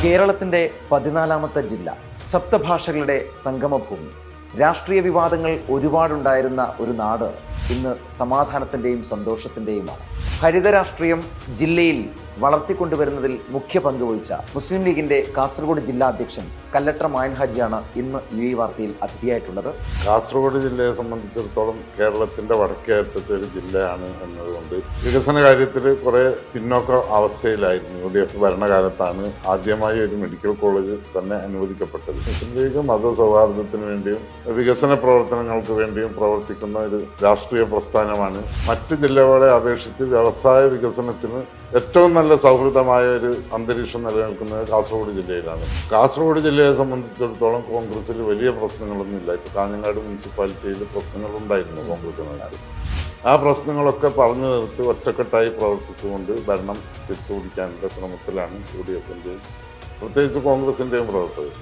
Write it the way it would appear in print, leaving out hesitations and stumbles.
കേരളത്തിന്റെ 14ാമത്തെ ജില്ല, സപ്തഭാഷകളുടെ സംഗമഭൂമി, രാഷ്ട്രീയ വിവാദങ്ങൾ ഒരുപാടുണ്ടായിരുന്ന ഒരു നാട് ഇന്ന് സമാധാനത്തിന്റെയും സന്തോഷത്തിന്റെയുമാണ്. ഹരിത രാഷ്ട്രീയം ജില്ലയിൽ വളർത്തിക്കൊണ്ടുവരുന്നതിൽ മുഖ്യ പങ്കുവഹിച്ച മുസ്ലിം ലീഗിന്റെ കാസർഗോഡ് ജില്ലാ അധ്യക്ഷൻ കല്ലട്ര മായൻ ഹാജിയാണ് ഇന്ന് ഈ വാർത്തയിൽ അതിഥിയായിട്ടുള്ളത്. കാസർഗോഡ് ജില്ലയെ സംബന്ധിച്ചിടത്തോളം കേരളത്തിന്റെ വടക്കേ അറ്റത്തെ ഒരു ജില്ലയാണ് എന്നതുകൊണ്ട് വികസന കാര്യത്തിൽ കുറെ പിന്നോക്ക അവസ്ഥയിലായിരുന്നു. UDF ഭരണകാലത്താണ് ആദ്യമായി ഒരു മെഡിക്കൽ കോളേജ് തന്നെ അനുവദിക്കപ്പെട്ടത്. മുസ്ലിം ലീഗ് മതസൗഹാർദ്ദത്തിന് വേണ്ടിയും വികസന പ്രവർത്തനങ്ങൾക്ക് വേണ്ടിയും പ്രവർത്തിക്കുന്ന ഒരു രാഷ്ട്രീയ പ്രസ്ഥാനമാണ്. മറ്റ് ജില്ലകളെ അപേക്ഷിച്ച് വ്യവസായ വികസനത്തിന് ഏറ്റവും നല്ല സൗഹൃദമായ ഒരു അന്തരീക്ഷം നിലനിൽക്കുന്നത് കാസർഗോഡ് ജില്ലയിലാണ്. കാസർഗോഡ് ജില്ലയെ സംബന്ധിച്ചിടത്തോളം കോൺഗ്രസിൽ വലിയ പ്രശ്നങ്ങളൊന്നുമില്ല. ഇപ്പോൾ കാഞ്ഞങ്ങാട് മുനിസിപ്പാലിറ്റിയിൽ പ്രശ്നങ്ങളുണ്ടായിരുന്നു കോൺഗ്രസിനകത്ത്. ആ പ്രശ്നങ്ങളൊക്കെ പറഞ്ഞു നിർത്തി ഒറ്റക്കെട്ടായി പ്രവർത്തിച്ചുകൊണ്ട് ഭരണം തിരിച്ചുപിടിക്കാനുള്ള ശ്രമത്തിലാണ് UDFന്റെയും പ്രത്യേകിച്ച് കോൺഗ്രസിന്റെയും പ്രവർത്തകർ.